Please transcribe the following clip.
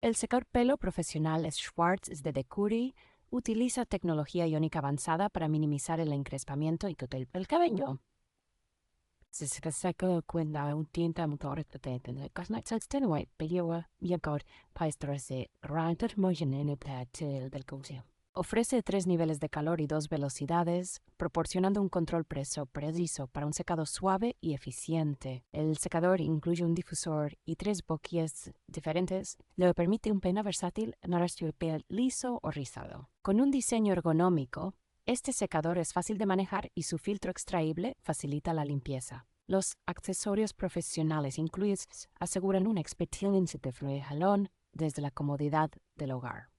El secador pelo profesional Schwartz de Decuri utiliza tecnología iónica avanzada para minimizar el encrespamiento y tutela del cabello. Se seca cuando un tinta motor de cosmetics extenuate pero mejor para estarse ranter en el del coche. Ofrece 3 niveles de calor y 2 velocidades, proporcionando un control preciso para un secado suave y eficiente. El secador incluye un difusor y 3 boquillas diferentes, lo que permite un peinado versátil en nuestro piel liso o rizado. Con un diseño ergonómico, este secador es fácil de manejar y su filtro extraíble facilita la limpieza. Los accesorios profesionales incluidos aseguran una experiencia de flujo jalón desde la comodidad del hogar.